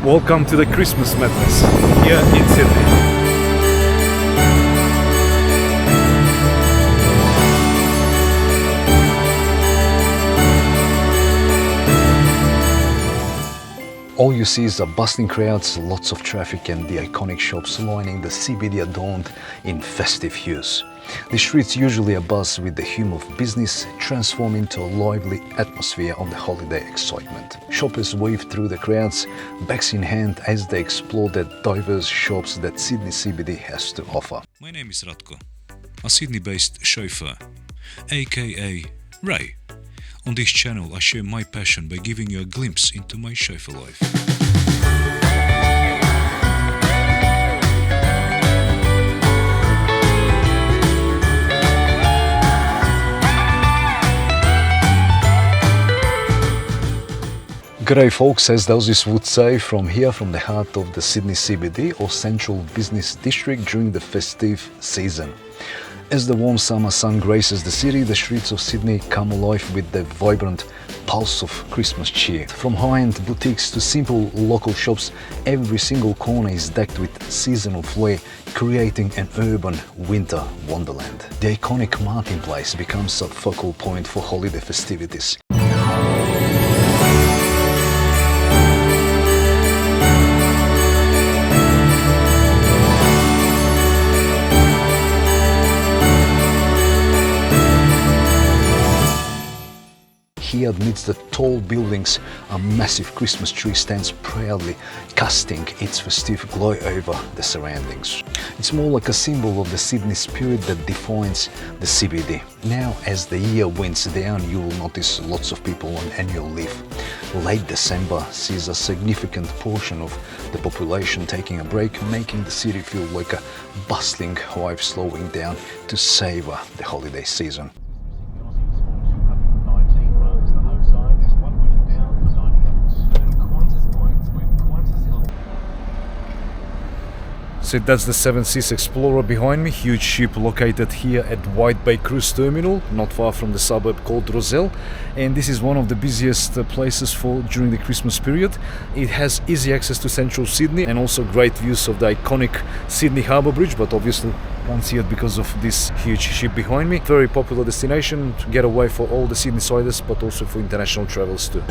Welcome to the Christmas madness here in Sydney. All you see is bustling crowds, lots of traffic and the iconic shops lining the CBD adorned in festive hues. The streets usually abuzz with the hum of business, transform into a lively atmosphere of the holiday excitement. Shoppers wave through the crowds, bags in hand, as they explore the diverse shops that Sydney CBD has to offer. My name is Ratko, a Sydney-based chauffeur, aka Ray. On this channel I share my passion by giving you a glimpse into my chauffeur life. G'day folks, as those would say, from here, from the heart of the Sydney CBD or Central Business District during the festive season. As the warm summer sun graces the city, the streets of Sydney come alive with the vibrant pulse of Christmas cheer. From high-end boutiques to simple local shops, every single corner is decked with seasonal flair, creating an urban winter wonderland. The iconic marketplace becomes a focal point for holiday festivities. Here amidst the tall buildings, a massive Christmas tree stands proudly, casting its festive glow over the surroundings. It's more like a symbol of the Sydney spirit that defines the CBD. Now, as the year winds down, you will notice lots of people on annual leave. Late December sees a significant portion of the population taking a break, making the city feel like a bustling hive slowing down to savor the holiday season. So that's the Seven Seas Explorer behind me, huge ship located here at White Bay Cruise Terminal, not far from the suburb called Rozelle. And this is one of the busiest places for during the Christmas period. It has easy access to central Sydney and also great views of the iconic Sydney Harbour Bridge, but obviously can't see it because of this huge ship behind me. Very popular destination to get away for all the Sydney-siders, but also for international travels too.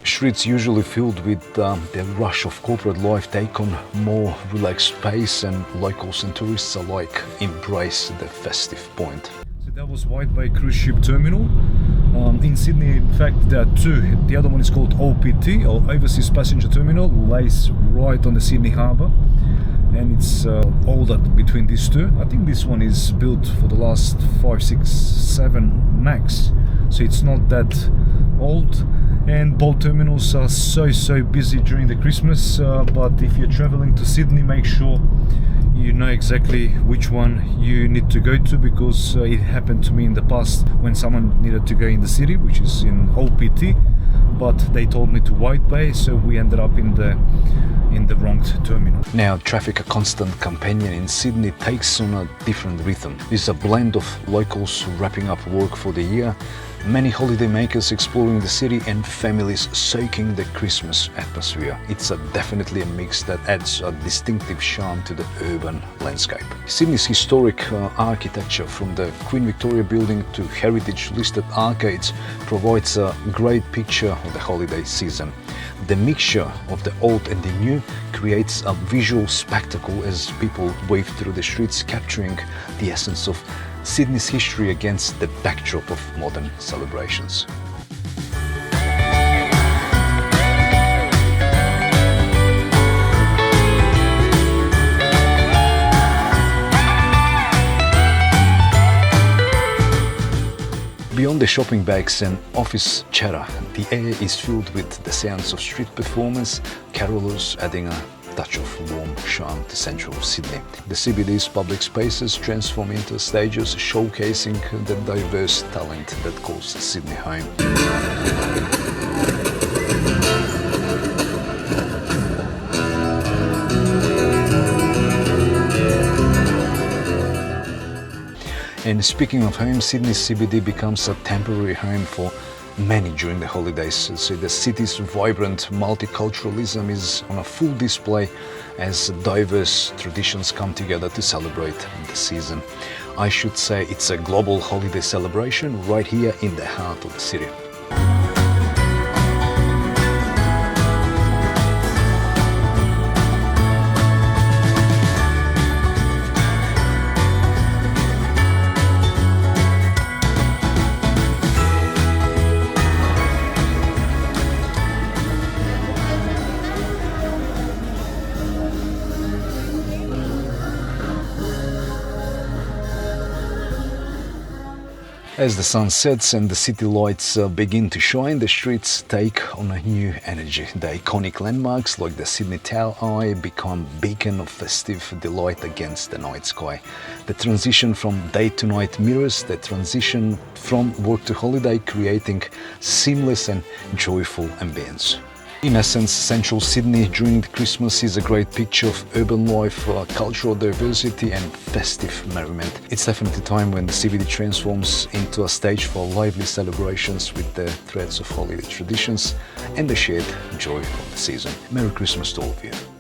Streets usually filled with the rush of corporate life take on more relaxed pace, and locals and tourists alike embrace the festive point. So that was White Bay Cruise Ship Terminal. In Sydney, in fact, there are two. The other one is called OPT, or Overseas Passenger Terminal, lays right on the Sydney Harbour. And it's all that between these two. I think this one is built for the last 5, 6, 7 max. So it's not that old. And both terminals are so busy during the Christmas, but if you're traveling to Sydney, make sure you know exactly which one you need to go to, because it happened to me in the past when someone needed to go in the city, which is in OPT, but they told me to White Bay, so we ended up in the wrong terminal. Now, traffic, a constant companion in Sydney, takes on a different rhythm. It's a blend of locals wrapping up work for the year, many holidaymakers exploring the city, and families soaking the Christmas atmosphere. It's definitely a mix that adds a distinctive charm to the urban landscape. Sydney's historic architecture, from the Queen Victoria building to heritage-listed arcades, provides a great picture of the holiday season. The mixture of the old and the new creates a visual spectacle as people wave through the streets, capturing the essence of Sydney's history against the backdrop of modern celebrations. Beyond the shopping bags and office chatter, the air is filled with the sounds of street performance, carolers adding a touch of warm charm to central Sydney. The CBD's public spaces transform into stages showcasing the diverse talent that calls Sydney home. And speaking of home, Sydney CBD becomes a temporary home for many during the holidays. So the city's vibrant multiculturalism is on a full display as diverse traditions come together to celebrate the season. I should say it's a global holiday celebration right here in the heart of the city. As the sun sets and the city lights begin to shine, the streets take on a new energy. The iconic landmarks like the Sydney Tower Eye become beacon of festive delight against the night sky. The transition from day to night mirrors the transition from work to holiday, creating seamless and joyful ambience. In essence, central Sydney during Christmas is a great picture of urban life, cultural diversity and festive merriment. It's definitely time when the CBD transforms into a stage for lively celebrations with the threads of holiday traditions and the shared joy of the season. Merry Christmas to all of you.